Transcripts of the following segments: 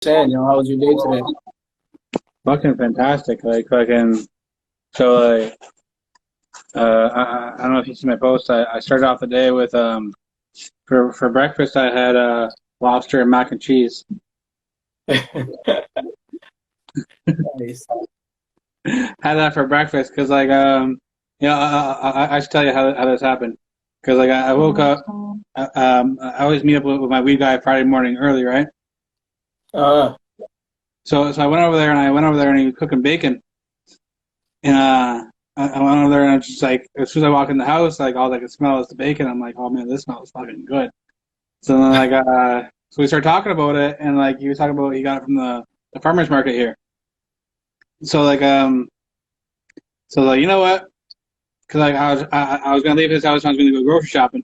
saying, how was your day today? Fucking fantastic. Like fucking so like I don't know if you see my post. I started off the day with for breakfast I had lobster and mac and cheese. Nice. Had that for breakfast because I should tell you how this happened because I woke up. I always meet up with my weed guy Friday morning early, right? Uh, So I went over there and he was cooking bacon. And I went over there and I was just like, as soon as I walk in the house, like all I could smell is the bacon. I'm like, oh man, this smells fucking good. So then so we started talking about it, and like he was talking about he got it from the farmers market here. So you know what? Because like I was gonna leave his house, and I was gonna go grocery shopping,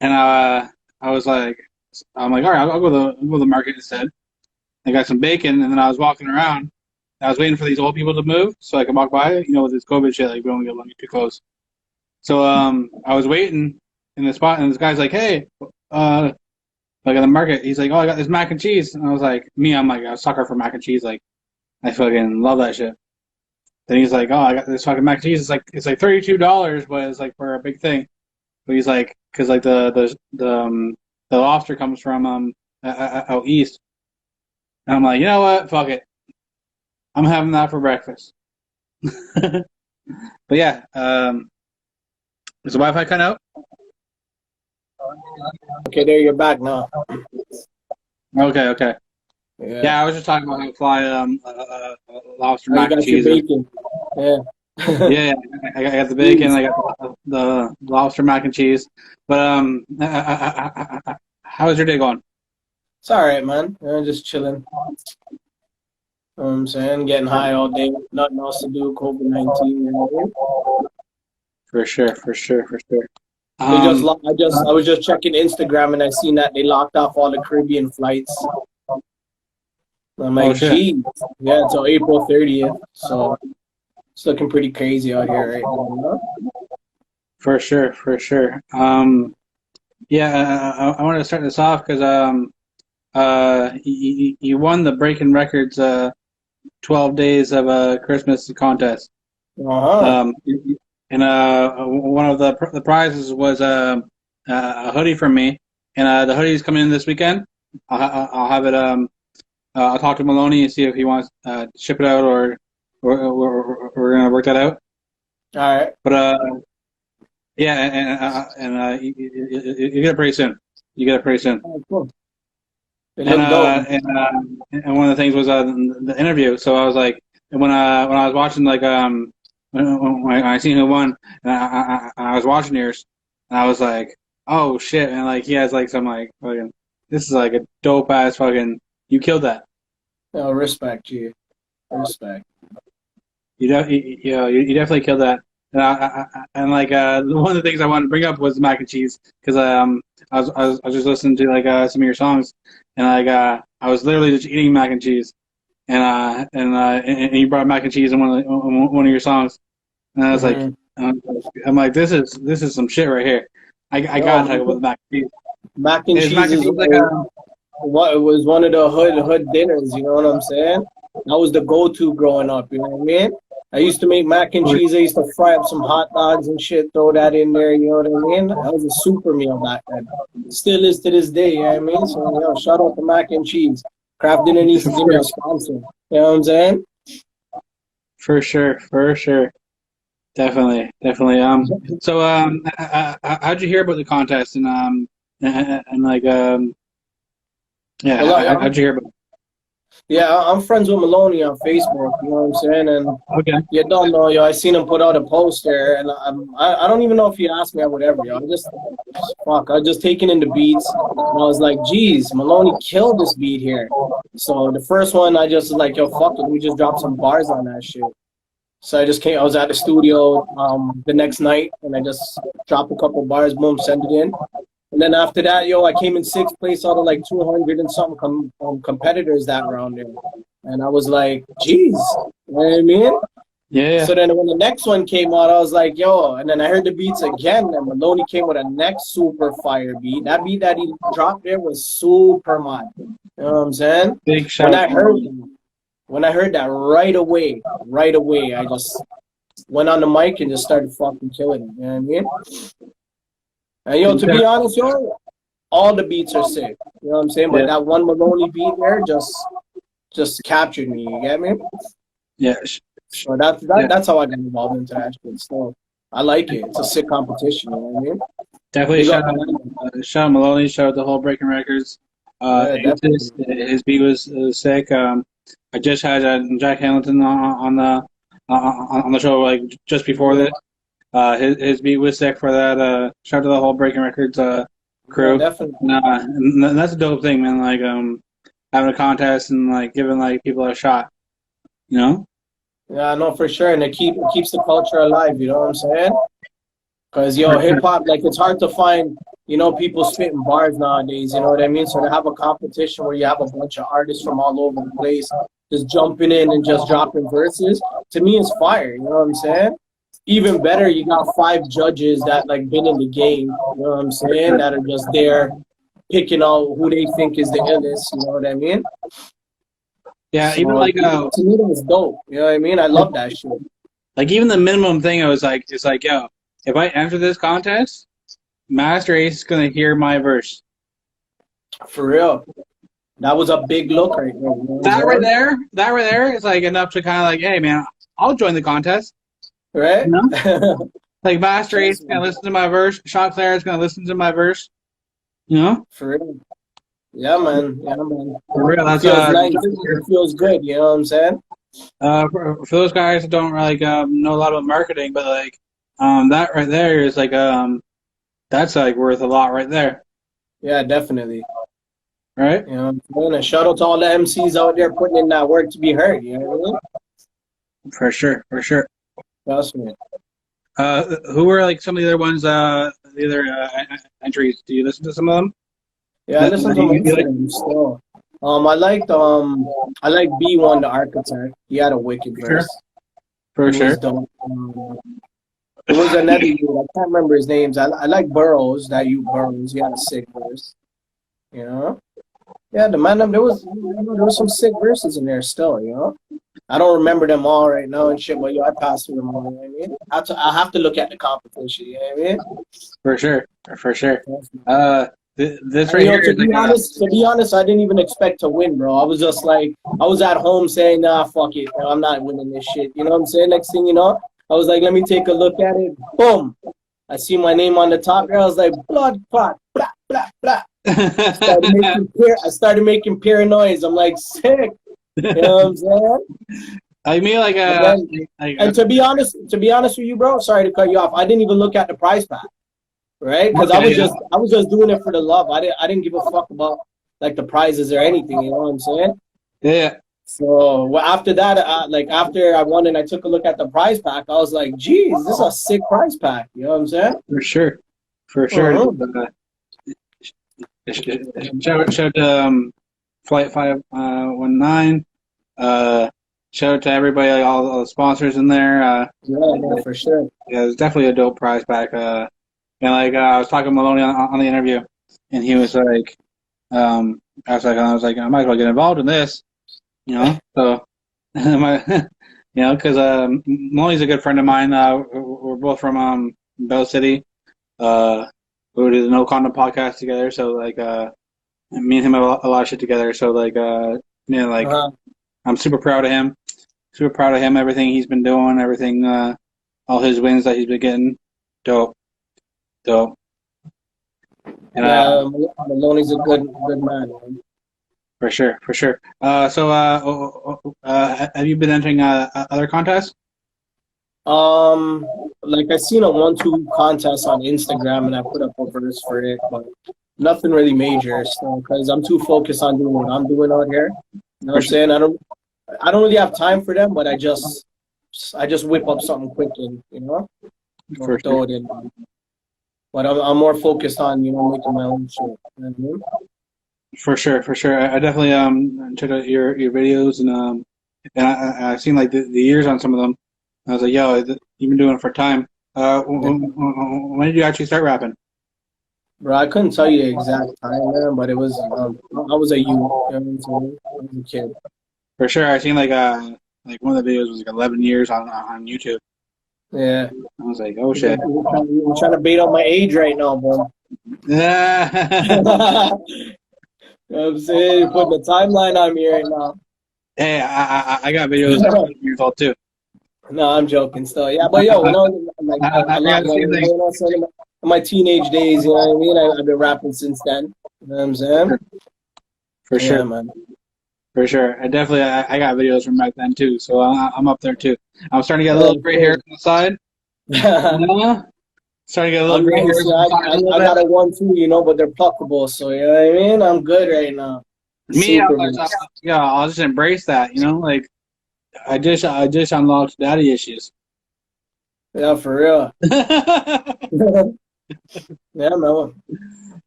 and I was like, I'm like, all right, I'll go to the market instead. I got some bacon, and then I was walking around. I was waiting for these old people to move so I could walk by. You know, with this COVID shit, like we don't get too close. So I was waiting in the spot, and this guy's like, "Hey, like at the market," he's like, "Oh, I got this mac and cheese," and I was like, I'm like a sucker for mac and cheese. Like I fucking love that shit. Then he's like, "Oh, I got this fucking mac and cheese. It's like $32, but it's like for a big thing." But he's like, because like the lobster comes from out east, and I'm like, you know what? Fuck it. I'm having that for breakfast. But yeah, is the Wi-Fi cut out? okay, there you're back now. Okay, okay. Yeah. Yeah, I was just talking about how to fly lobster Oh, you mac and got your cheese. bacon. Yeah. Yeah, I got the bacon, I got the lobster mac and cheese. But how was your day going? It's all right, man. Just chilling. You know what I'm saying? Getting high all day. Nothing else to do. COVID-19. You know? For sure, for sure, for sure. I was just checking Instagram and I seen that they locked off all the Caribbean flights. I'm Oh like, shit. geez. Yeah, until April 30th. So it's looking pretty crazy out here right now. For sure, for sure. Yeah, I wanted to start this off because you won the Breaking Records 12 days of a Christmas contest. Uh-huh. And one of the prizes was a hoodie from me, and the hoodie's coming in this weekend. I'll have it. I'll talk to Maloney and see if he wants to ship it out, or we're gonna work that out. All right. But yeah, and you get it pretty soon. You get it pretty soon. Oh, cool. It And looked dope. and one of the things was the interview. So I was like, when I was watching when I seen who won, and I was watching yours, and I was like, oh shit, and like he has like some like fucking, this is like a dope ass fucking, you killed that. No, respect you. Respect. You definitely killed that. And and like one of the things I wanted to bring up was mac and cheese because I was just listening to like some of your songs, and like I was literally just eating mac and cheese, and you brought mac and cheese in one of your songs, and I was like, Mm-hmm. I'm like, this is some shit right here. I Yo, gotta talk about the mac and cheese. mac and Is cheese mac and is cheese like a what it was one of the hood dinners, you know what I'm saying? That was the go-to growing up, you know what I mean? I used to make mac and cheese. I used to fry up some hot dogs and shit, throw that in there, you know what I mean? That was a super meal back then. Still is to this day, you know what I mean? So, shout out to mac and cheese. Kraft Dinner needs to give me a sponsor. You know what I'm saying? for sure, for sure, definitely, definitely. So how'd you hear about the contest and like yeah, Well, how'd you hear about it? yeah, I'm friends with Maloney on Facebook, you know what I'm saying? And Okay. you don't know, I seen him put out a post there, and I don't even know if he asked me, I would ever, I was just taking in the beats, and I was like, geez, Maloney killed this beat here. So the first one, I just was like, yo, fuck it, let me just drop some bars on that shit. So I was at the studio the next night, and I just dropped a couple bars, boom, send it in. And then after that, I came in sixth place out of like 200 and something competitors that round there. And I was like, geez, you know what I mean? Yeah. So then when the next one came out, I was like, yo, and then I heard the beats again, and Maloney came with a next super fire beat. That beat that he dropped there was super mod. You know what I'm saying? Big When shout I out to heard Maloney. when I heard that right away, I just went on the mic and just started fucking killing it. You know what I mean? And yo, to be honest, yo, all the beats are sick. You know what I'm saying? But Yeah, that one Maloney beat there just captured me. You get me? yeah, So that's yeah. that's how I got involved into that shit. So I like it. It's a sick competition. You know what I mean? Definitely Big up, shout out Maloney, shout out the whole Breaking Records. yeah, definitely. His beat was sick. I just had Jack Hamilton on the show like just before this. His beat was sick for that. Shout out to the whole Breaking Records Yeah, crew. definitely. And that's a dope thing, man. Like having a contest and like giving like people a shot. You know? Yeah, I know for sure, and it keeps the culture alive. You know what I'm saying? Because, yo, For hip sure. hop, like, it's hard to find, people spitting bars nowadays, you know what I mean? So to have a competition where you have a bunch of artists from all over the place just jumping in and just dropping verses, to me, is fire, you know what I'm saying? Even better, you got 5 judges that, like, been in the game, you know what I'm saying, that are just there picking out who they think is the illest, you know what I mean? Yeah, even So to me, that's dope, you know what I mean? I love that shit. like even the minimum thing, I was like, it's like, yo, if I enter this contest, Master Ace is gonna hear my verse. For real. That was a big look right there, you know what I'm saying? That right there is like enough to kind of like, hey man, I'll join the contest. Right? You know, like Master Ace Trust is me. gonna listen to my verse, Shot Claire is gonna listen to my verse. You know, For real. Yeah, man. Yeah, man. for real. It That's feels nice. It feels good. You know what I'm saying? for those guys that don't like know a lot about marketing, but like that right there is like that's like worth a lot right there, Yeah, definitely. right? You know what I'm saying? And shout out to all the MCs out there putting in that work to be heard. You know what I mean? For sure, for sure. Trust me. Who were like some of the other ones? The other entries. Do you listen to some of them? Yeah, I listen to most of them still. I like B1 the Architect. He had a wicked For sure. verse. For He sure. was dope. There was another dude, I can't remember his names. I like Burrows, that you Burrows. He had a sick verse. You know? Yeah, the man, there was some sick verses in there still, you know? I don't remember them all right now and shit, but yo, I passed through them all, you know what I mean? I have to look at the competition, you know what I mean? For sure. For sure. This And, right here is like to be honest, I didn't even expect to win, bro. I was just like, I was at home saying, nah, fuck it, bro, I'm not winning this shit. You know what I'm saying? Next thing you know, I was like, let me take a look at it. Boom. I see my name on the top there. I was like, blood clot, blah, blah, blah. I started making paranoids. I'm like, sick. You know what I'm saying? I mean, like And to be honest with you, bro, sorry to cut you off. I didn't even look at the prize pack, right? Because I was just doing it for the love. I didn't give a fuck about like the prizes or anything. You know what I'm saying? yeah. So after that, after I won and I took a look at the prize pack, I was like, geez, this is a sick prize pack. You know what I'm saying? For sure. For sure. Shout out to Flight 519. Shout out to everybody, like all the sponsors in there. Yeah, for sure. Yeah, it's definitely a dope prize pack. And like I was talking to Maloney on the interview, and he was like, I was like, I might as well get involved in this, you know. So, because Maloney's a good friend of mine. We're both from Bell City. We did the No Condom podcast together. So like, me and him have a lot of shit together. So like, I'm super proud of him. Super proud of him. Everything he's been doing. Everything. All his wins that he's been getting. Dope. And Maloney's a good man. for sure. Have you been entering other contests? Like I seen a 1-2 contest on Instagram and I put up a verse for it, but nothing really major. So because I'm too focused on doing what I'm doing out here. You know what I'm saying? I don't really have time for them, but I just whip up something quick and For throw sure. it in. But I'm more focused on making my own shit. You know what I mean? For sure. I definitely checked out your videos and I've seen like the years on some of them. I was like, yo, you've been doing it for time. When did you actually start rapping? Bro, I couldn't tell you the exact time, man, but it was I was a youth, you know what I'm saying? I was a kid. For sure. I seen like one of the videos was like 11 years on YouTube. Yeah. I was like, oh shit. You're trying to bait on my age right now, bro. Yeah. You know what I'm saying? You're putting the timeline on me right now. Hey, I got videos at 11 years old too. No, I'm joking still. Yeah, but yo, when I was like I a got lot the same younger, thing. you know, so in my teenage days, you know what I mean? I've been rapping since then. You know what I'm saying? For sure. Yeah, man. For sure. I got videos from back then too, so I'm up there too. I'm starting to get a little gray hair on the side. Yeah. Starting to get a little I'm gray hairs nice. Yeah, on the side a little I got bit. a 1-2, you know, but they're pluckable. So you know what I mean? I'm good right now. Me, Super blessed. yeah, I'll just embrace that, you know, like I just unlocked daddy issues. Yeah, for real. Yeah, man.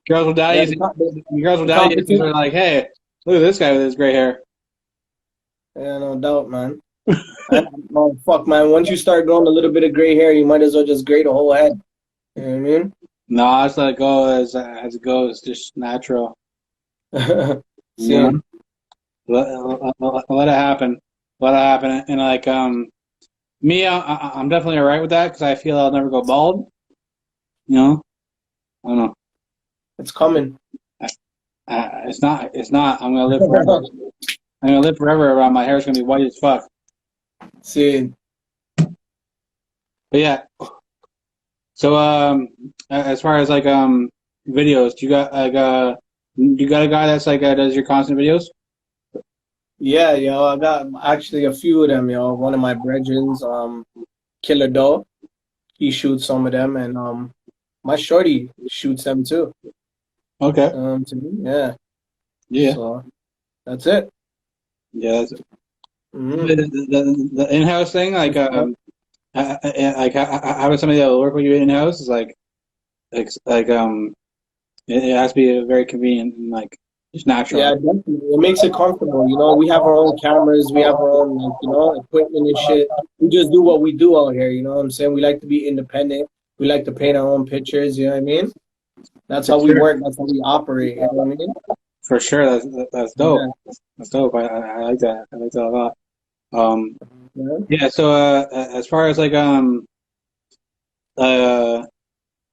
Girls with Yeah, daddy girls with the daddy issues competition. are like, hey, look at this guy with his gray hair. Yeah, no doubt, man. Oh, fuck, man. Once you start growing a little bit of gray hair, you might as well just gray the whole head. You know what I mean? No, I just let it go as it goes, just natural. You know, Same. let it happen, let it happen, and like me, I'm definitely alright with that because I feel I'll never go bald. You know, I don't know. It's coming. It's not. It's not. I'm gonna live forever. I'm gonna live forever around my hair's gonna be white as fuck. See, But yeah. So as far as like videos, do you got like you got a guy that's like does your constant videos? yeah, yo, I got actually a few of them, yo. One of my brethrens, Killer Doe, he shoots some of them, and my shorty shoots them too. Okay. To me, yeah. Yeah. So that's it. Yeah. Mm-hmm. The in-house thing, like like having somebody that will work with you in-house is like it has to be very convenient and like just natural. Yeah, definitely. It makes it comfortable. You know, we have our own cameras, we have our own, like, you know, equipment and shit. We just do what we do out here. You know what I'm saying? We like to be independent. We like to paint our own pictures. You know what I mean? That's For how we sure. work. That's how we operate. You know what I mean? For sure, that's dope. Yeah. That's dope. I like that. I like that a lot. Um, Yeah. yeah. So as far as like uh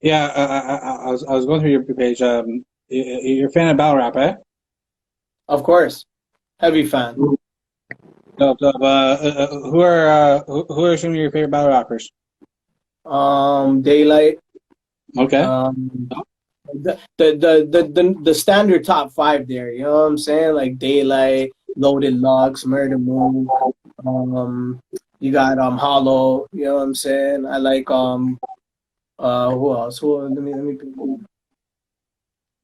yeah, I was going through your page. You're a fan of battle rap, eh? Of course. Heavy fan. Dope, dope. Who are some of your favorite battle rappers? Daylight. Okay. Um, the standard top five there. You know what I'm saying? Like Daylight, Loaded Lux, Murder Moon. Um, you got Hollow. You know what I'm saying? I like who else? Let me pick one.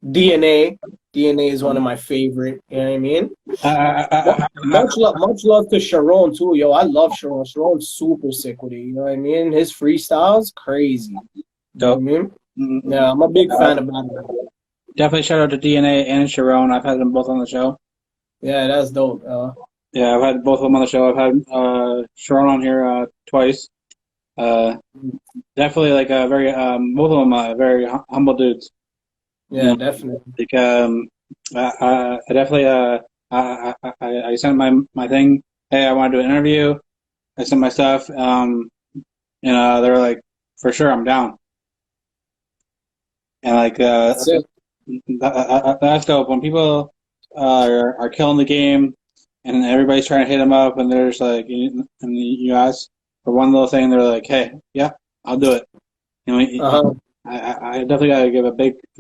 DNA. DNA is one of my favorite. You know what I mean? Much love to Sharon too, yo. I love Sharon. Sharon's super sick with it. You know what I mean? His freestyles crazy. You know what I Dope. mean? Yeah, I'm a big fan of that. Definitely shout out to DNA and Sharon. I've had them both on the show. Yeah, that's dope. Yeah, I've had both of them on the show. I've had Sharon on here twice. Uh, Definitely like a very both of them very humble dudes. You Yeah, know, definitely. like I definitely I sent my thing. Hey, I want to do an interview. I sent my stuff. And they were like, for sure, I'm down. And like That's it. that's dope. When people are killing the game, and everybody's trying to hit them up, and they're just like, and you ask for one little thing, they're like, hey, yeah, I'll do it. You know, Uh-huh. I definitely got to give a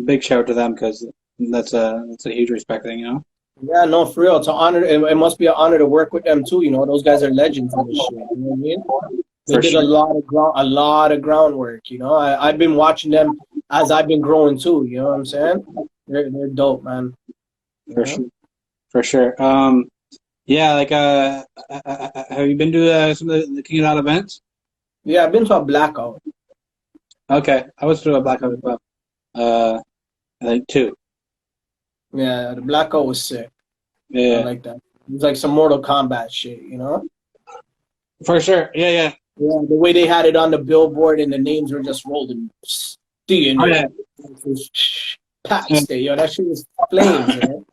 big shout to them because that's a huge respect thing, you know. Yeah, no, for real. It's an honor. It must be an honor to work with them too. You know, those guys are legends in this shit. You know what I mean? They For did sure, a lot of groundwork. You know, I've been watching them as I've been growing too. You know what I'm saying? They're dope, man. for Yeah. sure, for sure. Yeah, like have you been to some of the King of Out events? Yeah, I've been to a blackout. Okay, I was through a blackout as well. I think two. Yeah, the blackout was sick. I Yeah, like that. It was like some Mortal Kombat shit, you know? for sure. Yeah, yeah. Yeah, the way they had it on the billboard and the names were just rolling. Oh yeah, DNA. Pat Stay, yo, that shit was flames, man.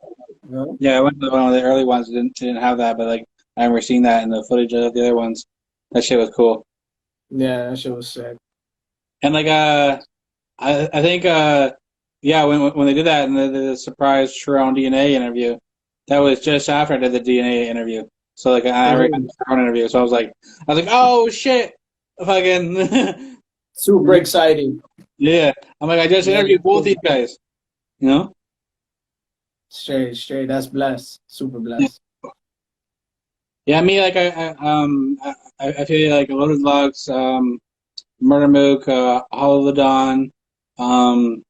You know? Yeah, I went to one of the early ones. Didn't have that, but like I remember seeing that in the footage of the other ones. That shit was cool. Yeah, that shit was sick. And like I think yeah, when they did that and the surprise Sharon DNA interview, that was just after I did the DNA interview. So like I already got the Sharon interview, so I was like, oh shit, fucking Super exciting. yeah. I'm like, I just interviewed both these guys, you know? Straight. That's blessed. Super Yeah. blessed. Yeah, me like I feel like a Loaded Lux, Murder Mook, Hollow the Dawn, um,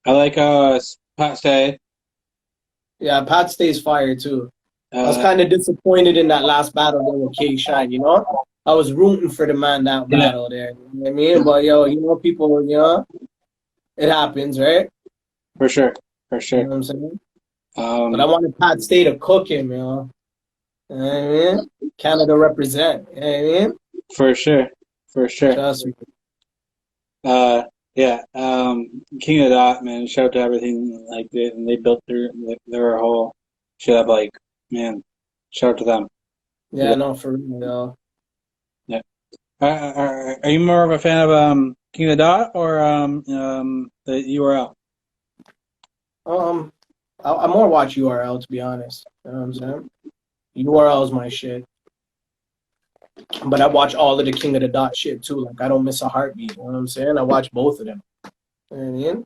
I like Pat Stay. Yeah, Pat Stay's fire too. I was Uh, kind of disappointed in that last battle there with K Shine, you know? I was rooting for the man that yeah, battle there. You know what I mean? But yo, you know, people, you know, it happens, right? for sure, for You sure. know what I'm saying? But I Um, wanted Pat Stay to cook him, you know? You know what I mean? Canada represent. You know what I mean? for sure, for sure. Trust me. Yeah. King of the Dot, man. Shout out to everything like they built their whole shit up. Like, man, shout out to them. Yeah, no, for real, yo. Yeah. Are you more of a fan of King of the Dot or the URL? I more watch URL to be honest. You know what I'm saying? URL is my shit. But I watch all of the King of the Dot shit too. Like I don't miss a heartbeat. You know what I'm saying? I watch both of them. You know what I mean?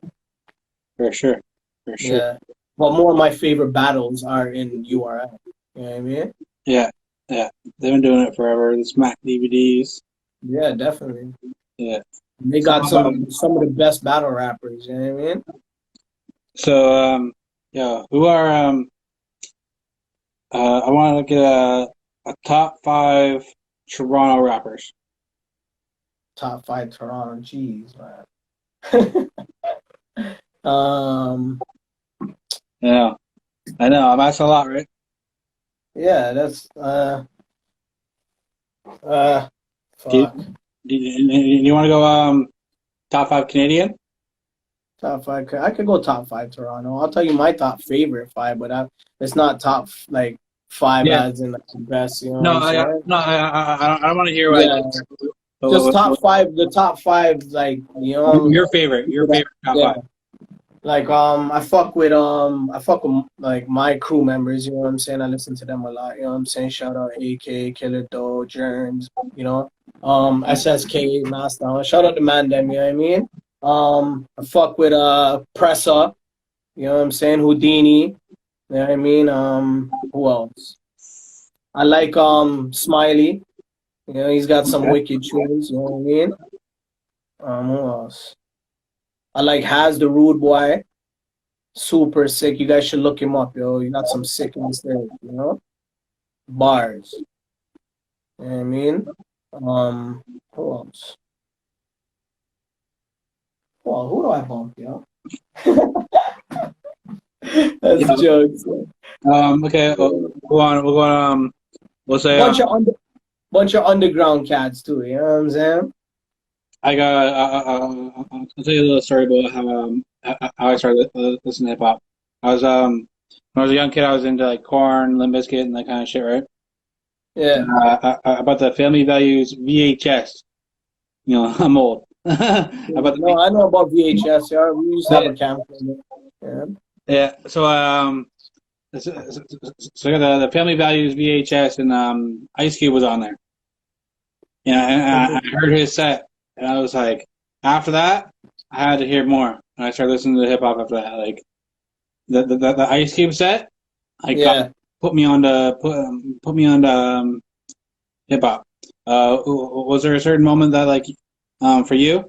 For sure, for sure. Yeah. But more of my favorite battles are in URL. You know what I mean? Yeah, yeah. They've been doing it forever. The Smack DVDs. Yeah, definitely. Yeah. They got some of the best battle rappers. You know what I mean? So yeah, who are I want to get a top 5 Toronto rappers. Top 5 Toronto. Jeez, man. Yeah, I know. I'm asking a lot, right? Yeah, that's Do fuck. you want to go top 5 Canadian? Top 5. I could go top 5 Toronto. I'll tell you my top favorite 5, but it's not top like 5 Yeah. as in like the best. You know No, what I'm saying? I don't want to hear Yeah, just top 5. The top 5, like you know, your favorite top yeah. 5. Like I fuck with like my crew members. You know what I'm saying? I listen to them a lot. You know what I'm saying? Shout out AK, Killer Doe, Germs. You know, SSK, Master. Shout out to Man them. You know what I mean? I fuck with Press Up. You know what I'm saying? Houdini. You know what I mean? Who else? I like Smiley. You know, he's got some wicked tunes. You know what I mean? Who else? I like Has the Rude Boy. Super sick. You guys should look him up, yo. You got some sick ones there, you know? Bars. You know what I mean? Who else? Well, who do I bump, yo? That's jokes. Okay, we'll go on. We'll say Bunch of underground cats too. You know what I'm saying? I got. I'll tell you a little story about how I started listening to hip hop. I was when I was a young kid, I was into like Corn, Limp Bizkit, and that kind of shit, right? Yeah. About the Family Values VHS. You know, I'm old. About No, I know about VHS. Yeah, we used to have a camcorder. Yeah. Yeah. So so I got the Family Values VHS, and Ice Cube was on there. You know, and I heard his set, and I was like, after that, I had to hear more, and I started listening to hip hop after that. Like the Ice Cube set, put me on the hip hop. Was there a certain moment that like for you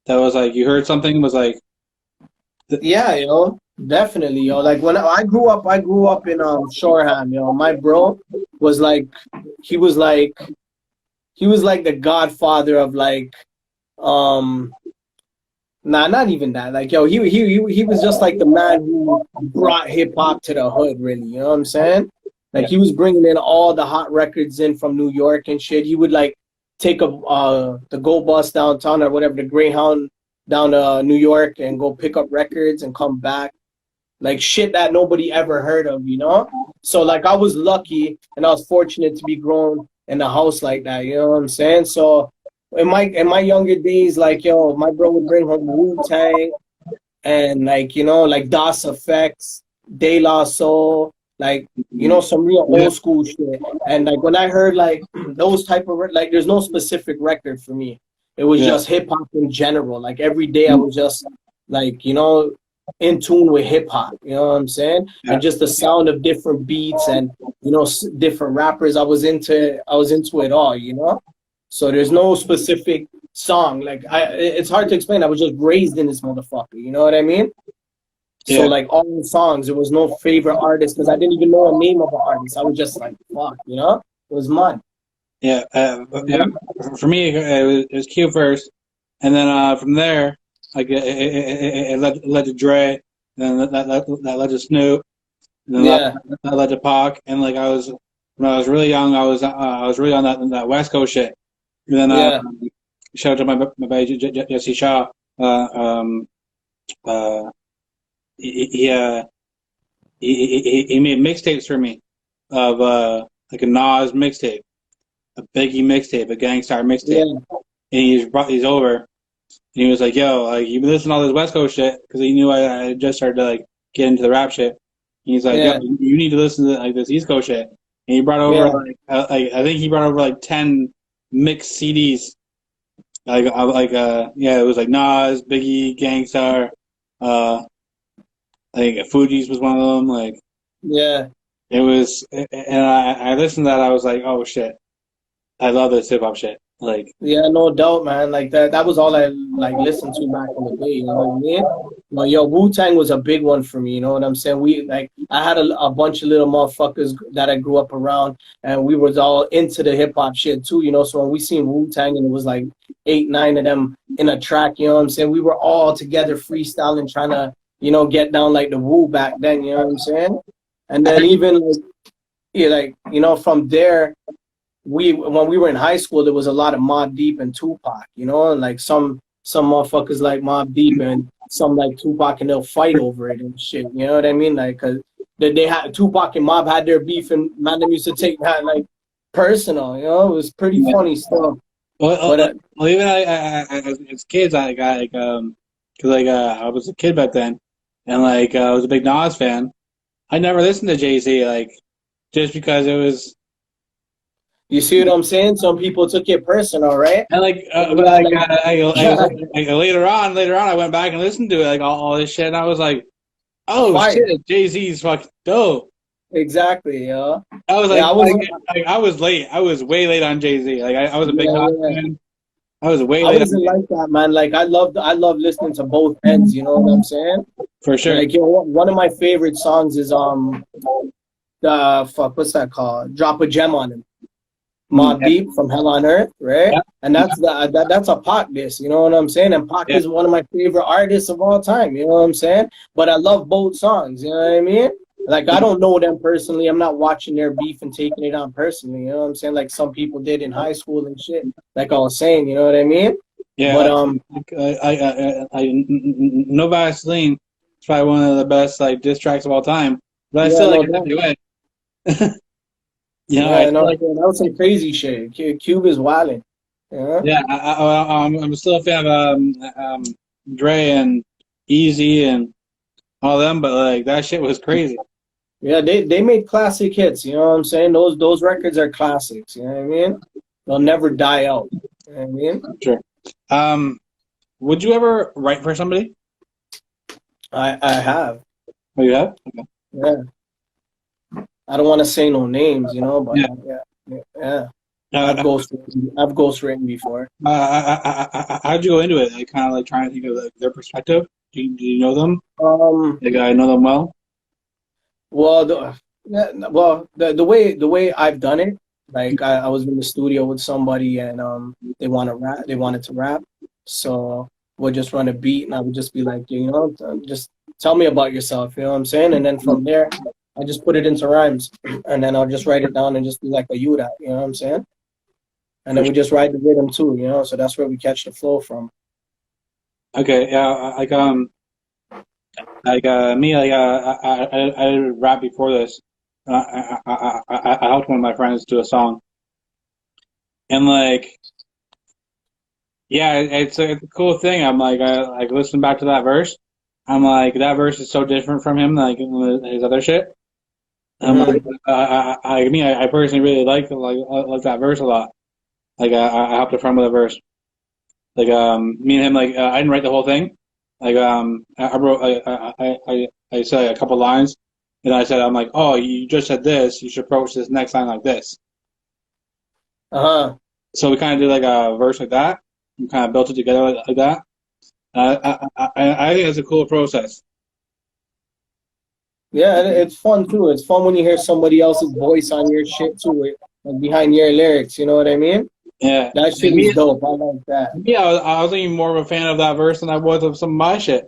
that was like you heard something was like yeah, yo, definitely, yo. Like when I grew up in Shoreham, yo. My bro was like, he was like the godfather of like, nah, not even that. Like, yo, he was just like the man who brought hip hop to the hood, really. You know what I'm saying? Like he was bringing in all the hot records in from New York and shit. He would like take the Go Bus downtown or whatever, the Greyhound down to New York and go pick up records and come back. Like shit that nobody ever heard of, you know? So like I was lucky and I was fortunate to be grown in a house like that, you know what I'm saying? So in my younger days, like yo, my bro would bring home Wu-Tang and like, you know, like DOS Effects, De La Soul, like, you know, some real Yeah. old school shit. And like when I heard like those type of like there's no specific record for me. It was Yeah. just hip hop in general. Like every day I was just like, you know, in tune with hip hop, you know what I'm saying? Yeah. And just the sound of different beats and you know different rappers. I was into it all, you know? So there's no specific song. Like it's hard to explain. I was just raised in this motherfucker. You know what I mean? So Yeah. like all the songs, there was no favorite artist because I didn't even know a name of an artist. I was just like, fuck, you know? It was mud. Yeah. Yeah. Mhm. For me, it was Q first, and then from there, like it led to Dre, and then that led to Snoop, and then Yeah, that led to Pac, and like when I was really young, I was really on that West Coast shit, and then yeah, shout out to my buddy Jesse Shaw, uh, he, uh, he made mixtapes for me of like a Nas mixtape, a Biggie mixtape, a Gangstar mixtape, yeah, and he's over, and he was like, "Yo, like you been listening to all this West Coast shit?" Because he knew I just started to like get into the rap shit. And he's like, "Yo, yeah, you need to listen to like this East Coast shit." And he brought over yeah, like I think he brought over like 10 mixed CDs. Yeah, it was like Nas, Biggie, Gangstar, uh, I think Fuji's was one of them. Like yeah. it was, and I listened to that. I was like, "Oh shit, I love this hip hop shit." Like Yeah, no doubt, man. Like that was all I like listened to back in the day, you know what I mean? But yo, Wu-Tang was a big one for me, you know what I'm saying? We like I had a bunch of little motherfuckers that I grew up around and we was all into the hip hop shit too, you know. So when we seen Wu-Tang and it was like 8, 9 of them in a track, you know what I'm saying? We were all together freestyling, trying to, you know, get down like the Wu back then, you know what I'm saying? And then even like, yeah, like, you know, from there we when we were in high school, there was a lot of Mobb Deep and Tupac, you know, and like some motherfuckers like Mobb Deep and some like Tupac, and they'll fight over it and shit. You know what I mean? Like, cause they had Tupac and Mob had their beef, and man, them used to take that like personal. You know, it was pretty yeah. funny stuff. Well, But even as kids, I got because I was a kid back then, and like I was a big Nas fan. I never listened to Jay Z like just because it was. you see what I'm saying? Some people took it personal, right? And like, but Yeah, like, like later on, I went back and listened to it, like all this shit, and I was like, "Oh fire. shit, Jay Z's fucking dope." Exactly, yeah. I was Yeah, I was late. I was way late on Jay Z. Like, I was a big yeah, Nas yeah. fan. I was way I late on wasn't like that, man. Like I love listening to both ends. You know what I'm saying? for sure. Like yo, one of my favorite songs is the fuck what's that called? Drop a Gem on Him. Mobb Yeah, Deep from Hell on Earth, right? yeah, And that's a Pac diss, you know what I'm saying? And Pac yeah, is one of my favorite artists of all time, you know what I'm saying? But I love both songs, you know what I mean? Like I don't know them personally. I'm not watching their beef and taking it on personally, you know what I'm saying? Like some people did in high school and shit. Like I was saying, you know what I mean? But yeah. No Vaseline is probably one of the best like diss tracks of all time. But I yeah, still like no it doubt. anyway. I Yeah, still no, like. that was some crazy shit. Cube is wilding. Yeah. Yeah, I'm still a fan of Dre and Easy and all them, but like that shit was crazy. Yeah, they made classic hits, you know what I'm saying? Those records are classics, you know what I mean? They'll never die out. You know what I mean? Sure. Um, would you ever write for somebody? I have. Oh, you have? Okay. Yeah. I don't want to say no names, you know, but Yeah. yeah. I've Uh, ghostwritten before. how'd you go into it? Like, kind of like trying to think of like, their perspective. Do you know them? Um, Like, I know them well. well, the way I've done it, like I was in the studio with somebody and they wanted to rap, so we'll just run a beat and I would just be like, you know, just tell me about yourself, you know what I'm saying? And then from there, I just put it into rhymes, and then I'll just write it down and just be like a you that, you know what I'm saying? And For then we just ride the rhythm too, you know. So that's where we catch the flow from. Okay, yeah, me, I did rap before this. I helped one of my friends do a song, and like, yeah, it's a cool thing. I'm like, I like listen back to that verse. I'm like, that verse is so different from him, like his other shit. I'm Hmm. like, I personally really like that verse a lot. Like, I helped a friend with a verse. Like, me and him, like, I didn't write the whole thing. Like, I wrote, I said a couple lines, and I said, I'm like, oh, you just said this. You should approach this next line like this. Uh-huh. So we kind of did like a verse like that. We kind of built it together like that. I think it's a cool process. Yeah, and it's fun too. It's fun when you hear somebody else's voice on your shit too, like behind your lyrics. You know what I mean? Yeah. That shit And is dope. I like that. I was even more of a fan of that verse than I was of some of my shit.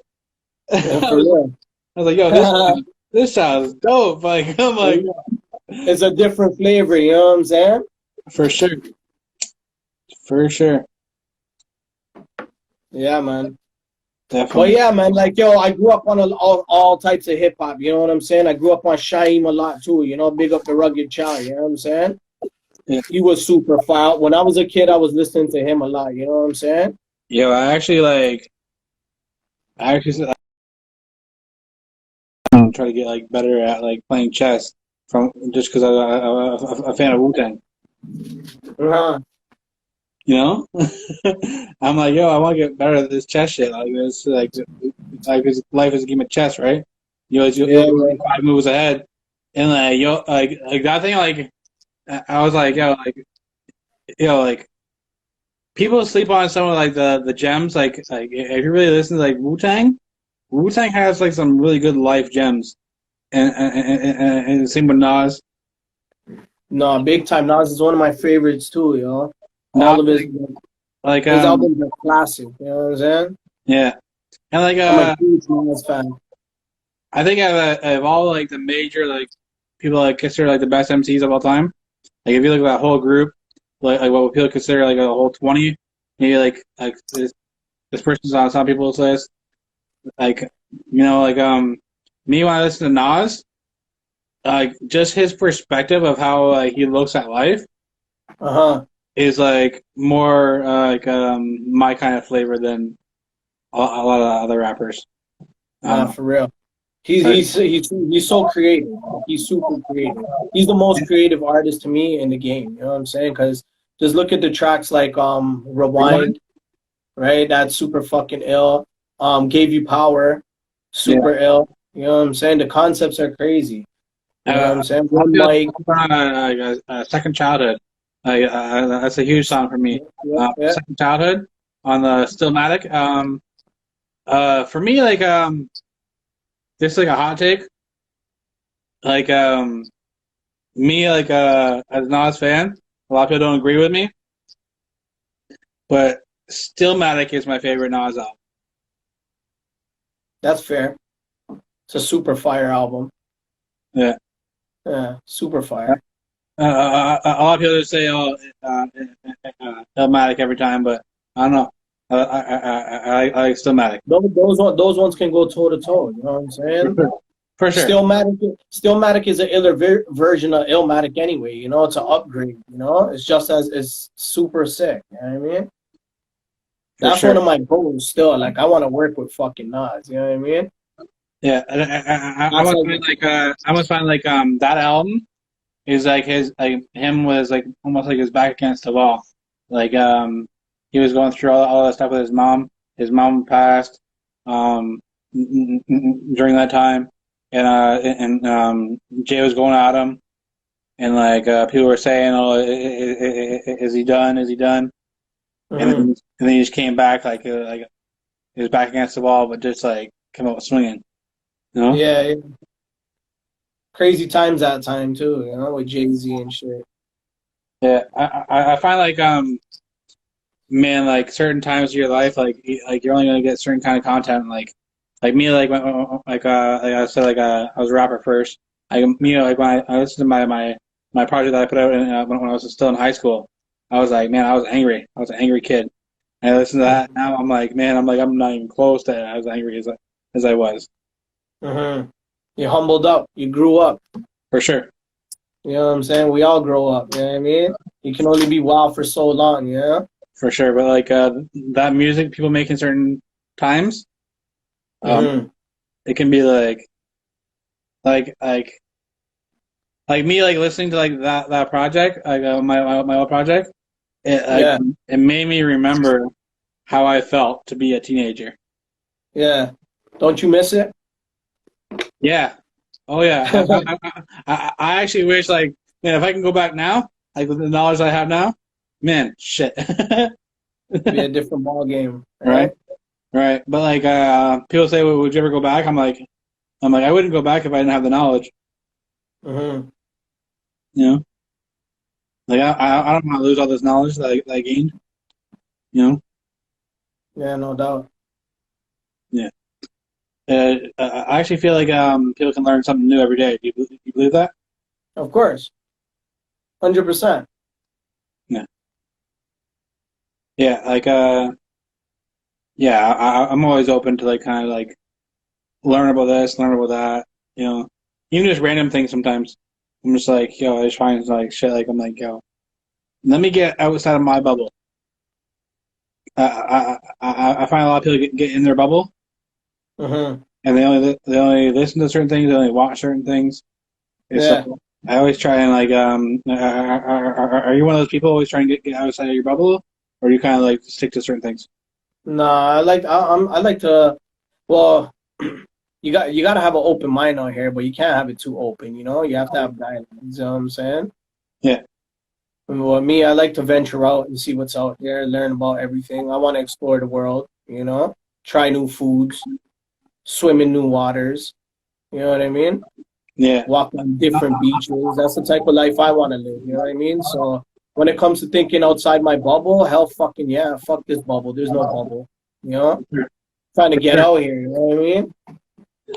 Yeah, I for was, real. I was like, yo, this sounds dope. Like, I'm For like, real. It's a different flavor. You know what I'm saying? for sure, for sure, Yeah, man. But definitely. yeah, man, like yo, I grew up on all types of hip hop. You know what I'm saying? I grew up on Shaheem a lot too. You know, big up the rugged child. You know what I'm saying? Yeah. He was super foul. When I was a kid, I was listening to him a lot. You know what I'm saying? Yo, I actually try to get like better at like playing chess from just because I'm a fan of Wu-Tang. Uh-huh. You know, I'm like, yo, I want to get better at this chess shit. Like this life is a game of chess, right? Yeah, You're yeah. 5 moves ahead, and like that thing, like I was like, like people sleep on some of like the gems. Like if you really listen to like Wu Tang has like some really good life gems, and the same with Nas. No, big time. Nas is one of my favorites too. You know, Nas all of like his albums are classic. You know what I'm saying? yeah, and like I'm a huge Nas fan. I think of all like the major like people like consider like the best MCs of all time. Like if you look at that whole group, like what people consider like a whole 20, maybe like this person's on some people's list. Like like me when I listen to Nas, like just his perspective of how like he looks at life Uh huh. is like more my kind of flavor than a lot of other rappers. I don't Nah, know. for real. He's so creative. Like, he's super creative. He's the most creative artist to me in the game. You know what I'm saying? Because just look at the tracks like Rewind, right? That's super fucking ill. Gave You Power, Yeah. super ill. You know what I'm saying? The concepts are crazy. You know what I'm saying? I One feel mic. second childhood. That's a huge song for me. Yeah, yeah, yeah. Second childhood on the Stillmatic. For me, this is like a hot take. Like, me, as a Nas fan, a lot of people don't agree with me, but Stillmatic is my favorite Nas album. That's fair. It's a super fire album. Yeah. Yeah, super fire. A lot of people just say, "Oh, Illmatic every time," but I don't know. I like Stillmatic Those ones can go toe to toe. You know what I'm for saying? sure. For sure, Stillmatic is an iller version of Illmatic anyway. You know, it's an upgrade. You know, it's just as it's super sick. You know what I mean? for That's one sure. of my goals. Still, like I want to work with fucking Nas. You know what I mean? Yeah, I That's must like find that album is like his like him was like almost like his back against the wall. Like he was going through all that stuff with his mom. His mom passed during that time, and Jay was going at him, and like people were saying, "Oh, is he done? Is he done?" mhm. And then he just came back like he was back against the wall, but just like come out swinging. You know? Yeah, yeah. Crazy times that time too. You know, with Jay-Z and shit. Yeah, I find man, like certain times of your life, like you're only gonna get certain kind of content. Like me, like I said, I was a rapper first. Like me, like when I listened to my project that I put out when I was still in high school, I was like, man, I was angry. I was an angry kid. And I listen to that now. I'm like, man, I'm not even close to as angry as I was. Mm-hmm. You humbled up. You grew up. For sure. You know what I'm saying? We all grow up. You know what I mean? You can only be wild for so long. You know? For sure. But like that music people make in certain times, um, Mm-hmm. it can be like like like me like listening to like that project, like my old project. It like Yeah. it made me remember how I felt to be a teenager. Yeah. Don't you miss it? Yeah. Oh yeah. I actually wish like man if I can go back now, like with the knowledge I have now, man, shit. Be a different ball game, Right. right? Right. But like people say, well, would you ever go back? I'm like I wouldn't go back if I didn't have the knowledge. Mm-hmm. You know, like I don't want to lose all this knowledge that I gained. You know. Yeah, no doubt. Yeah. I actually feel like people can learn something new every day. Do you believe that? Of course. 100%. Yeah. Yeah. Like yeah. I'm always open to like kind of like learn about this, learn about that. You know, even just random things. Sometimes I'm just like, yo, I just find like shit. Like I'm like, yo, let me get outside of my bubble. I find a lot of people get in their bubble Mm-hmm. and they only listen to certain things, they only watch certain things. And so Yeah. I always try and like are you one of those people always trying to get outside of your bubble, or do you kind of like stick to certain things? Nah, I like to well you gotta have an open mind out here, but you can't have it too open, you know? You have to have guidelines, you know what I'm saying? Yeah, Well, me, I like to venture out and see what's out there, learn about everything. I want to explore the world, you know? Try new foods, swim in new waters, you know what I mean? yeah, Walk on different beaches. That's the type of life I want to live. You know what I mean? So when it comes to thinking outside my bubble, hell fucking yeah, fuck this bubble. There's no bubble. You know? Trying to get sure. out here, you know what I mean?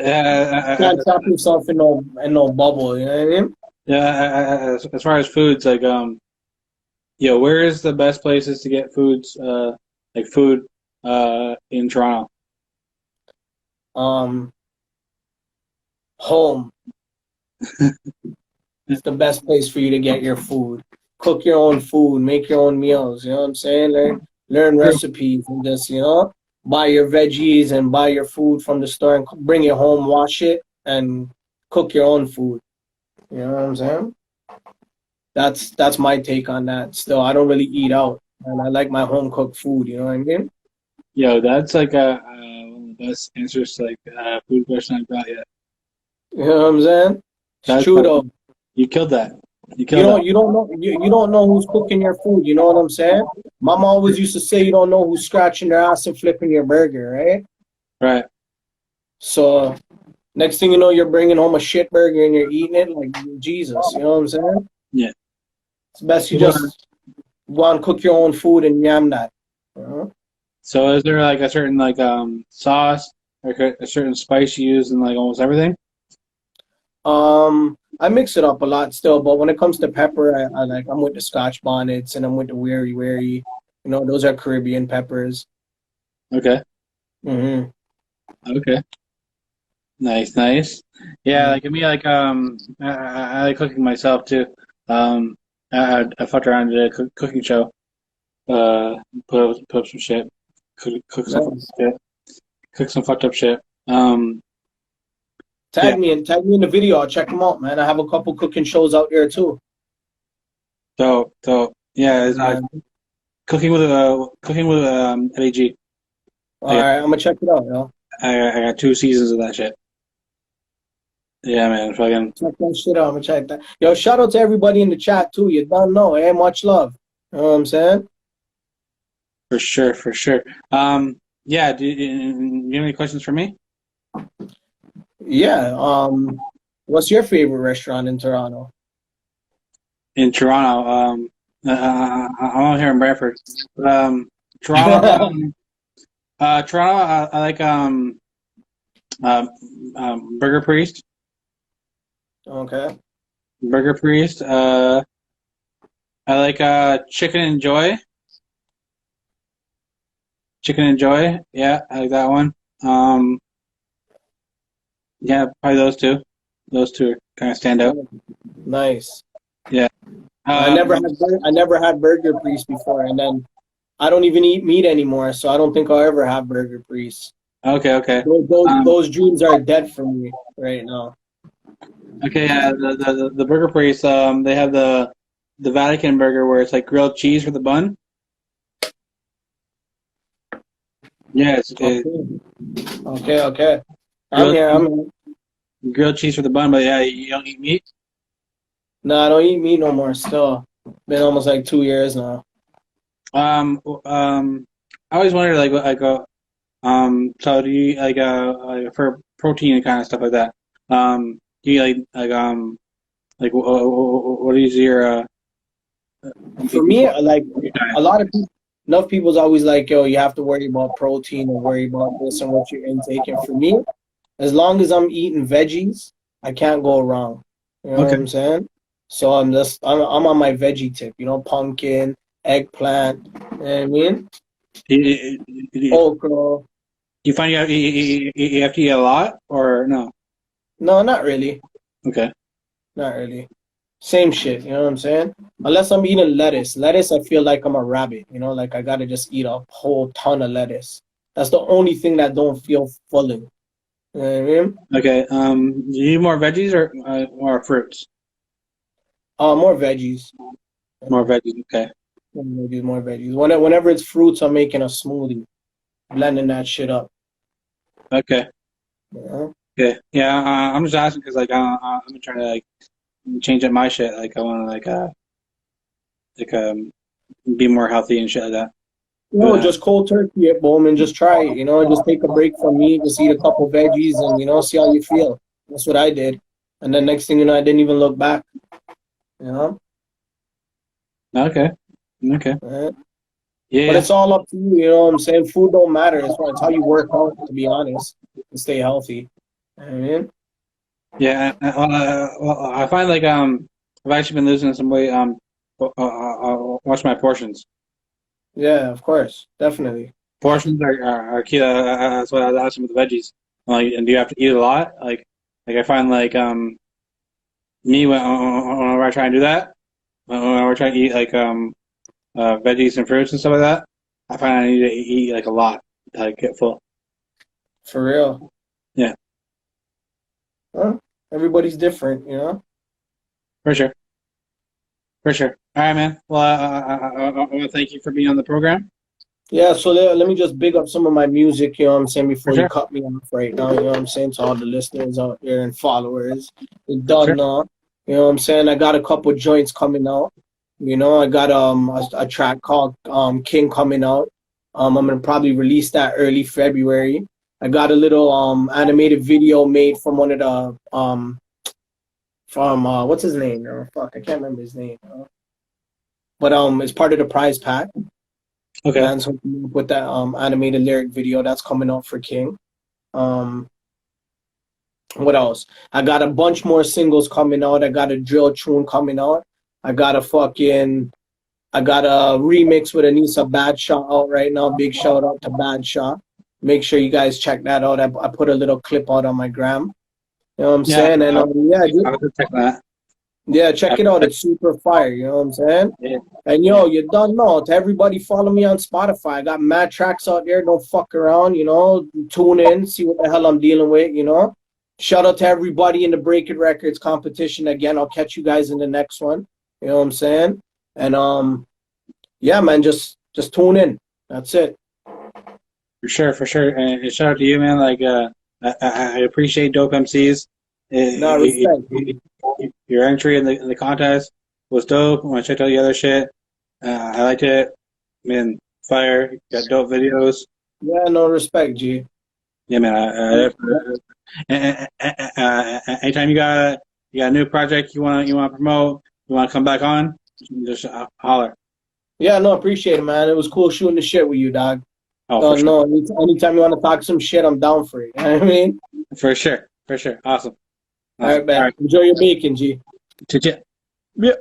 Uh, Can't trap yourself in no bubble, you know what I mean? yeah. As far as foods, like where is the best places to get foods? Like food, in Toronto. Um Home. It's the best place for you to get your food. Cook your own food, make your own meals, you know what I'm saying? Learn True. recipes and just, buy your veggies and buy your food from the store and bring it home, wash it, and cook your own food. You know what I'm saying? That's my take on that. Still, I don't really eat out, and I like my home cooked food. You know what I mean? Yo, that's like one of the best answers to like food question I've got yet. You know what I'm saying? It's That's true though. you killed that. You You killed that. don't you don't know you don't know who's cooking your food. You know what I'm saying? Mama always used to say you don't know who's scratching their ass and flipping your burger, right? Right. So next thing you know, you're bringing home a shit burger and you're eating it like Jesus. You know what I'm saying? Yeah. It's best you just go and cook your own food and yam that. You know? So is there like a certain like sauce or a certain spice you use in like almost everything? I mix it up a lot still, but when it comes to pepper, I'm with the Scotch bonnets and I'm with the wary wary. You know, those are Caribbean peppers. Okay. Mm-hmm. Okay. Nice, nice. Yeah, Mm-hmm. like me, like I like cooking myself too. I fucked around and did a cooking show. Uh, put up some shit. Cook some fucked Nice. up shit. Cook some fucked up shit. Um, yeah. Tag me in the video. I'll check them out, man. I have a couple cooking shows out there too. So yeah, Yeah, it's man. cooking with LAG. All I got right, I'm gonna check it out, yo. I got 2 seasons of that shit. Yeah, man. Fucking Check that shit out. I'm gonna check that. Yo, shout out to everybody in the chat too. You don't know, eh? Much love. You know what I'm saying? for sure, for sure. Yeah. Do you have any questions for me? Yeah. What's your favorite restaurant in Toronto? In Toronto, I'm out here in Brantford. Toronto, Toronto. I like um, Burger Priest. Okay. Burger Priest. I like Chicken and Joy. Chicken and Joy. Yeah, I like that one. Yeah, probably those two. Those two kind of stand out. Nice. Yeah. I never had Burger Priest before, and then I don't even eat meat anymore, so I don't think I'll ever have Burger Priest. Okay, okay. Those dreams are dead for me right now. Okay, yeah, the Burger Priest, they have the Vatican burger where it's like grilled cheese for the bun. Yeah, Okay. grilled, I'm here. grilled cheese for the bun, but yeah, you don't eat meat? No, I don't eat meat no more. Still, been almost like 2 years now. I always wondered so do you eat like for protein and kind of stuff like that? Do you what is your For me, like a lot of people, enough people's always like, yo, you have to worry about protein and worry about this and what you're intaking. For me, as long as I'm eating veggies, I can't go wrong. You know what I'm saying? So I'm on my veggie tip. You know, pumpkin, eggplant. You know what I mean? Okra. Do you find you have to eat a lot or no? No, not really. Okay. Not really. Same shit, you know what I'm saying? Unless I'm eating lettuce. Lettuce, I feel like I'm a rabbit, you know, like I gotta just eat a whole ton of lettuce. That's the only thing that don't feel filling. You know what I mean? Okay. Do you eat more veggies or more fruits? More veggies. More veggies. Okay. More veggies. Whenever it's fruits, I'm making a smoothie, blending that shit up. Okay. Yeah. Yeah. Yeah. I'm just asking because I'm trying to like change up my shit. Like I want to be more healthy and shit like that. No, just cold turkey at home and just try it. You know, just take a break from meat, just eat a couple veggies, and you know, see how you feel. That's what I did, and then next thing you know, I didn't even look back. You know. Okay. Okay. Right? Yeah. But it's all up to you. You know what I'm saying? Food don't matter. It's how you work out, to be honest, and stay healthy. You know what I mean? Yeah. Well, I find like I've actually been losing some weight. Watch my portions. Yeah, of course, definitely. Portions are key. That's what I was asking with the veggies. Like, and do you have to eat a lot? Like I find like me whenever I try and do that, whenever I try to eat like veggies and fruits and stuff like that, I find I need to eat like a lot to like, get full. For real. Yeah. Well, everybody's different, you know? For sure. For sure. All right, man. Well, I want to thank you for being on the program. Yeah, so let me just big up some of my music, you know what I'm saying, before sure. you cut me off right now, you know what I'm saying, to all the listeners out there and followers. You done now. You know what I'm saying? I got a couple joints coming out. You know, I got a track called King coming out. I'm gonna probably release that early February. I got a little animated video made from one of the from what's his name? Oh, fuck, I can't remember his name. But it's part of the prize pack. Okay. Man's hooking up with that animated lyric video that's coming out for King. What else? I got a bunch more singles coming out. I got a drill tune coming out. I got a remix with Anissa Bad Shot out right now. Big shout out to Bad Shot. Make sure you guys check that out. I put a little clip out on my gram. You know what I'm saying? And check that. Yeah, check it out. It's super fire. You know what I'm saying? Yeah. And yo, you done know. To everybody, follow me on Spotify. I got mad tracks out there. Don't fuck around. You know, tune in, see what the hell I'm dealing with. You know, shout out to everybody in the Break It Records competition again. I'll catch you guys in the next one. You know what I'm saying? And yeah, man, just tune in. That's it. For sure. And shout out to you, man. Like, I appreciate Dope MCs. No, respect. Your entry in the contest was dope. When I checked out the other shit, I liked it. Man, fire. Got dope videos. Yeah, no, respect, G. Yeah, man. Anytime you got a new project you want to promote, you want to come back on, just holler. Yeah, no, appreciate it, man. It was cool shooting the shit with you, dog. Oh, for sure. No, anytime you want to talk some shit, I'm down for it. You know what I mean? For sure. Awesome. All right, man. All right. Enjoy your bacon, G. Yeah.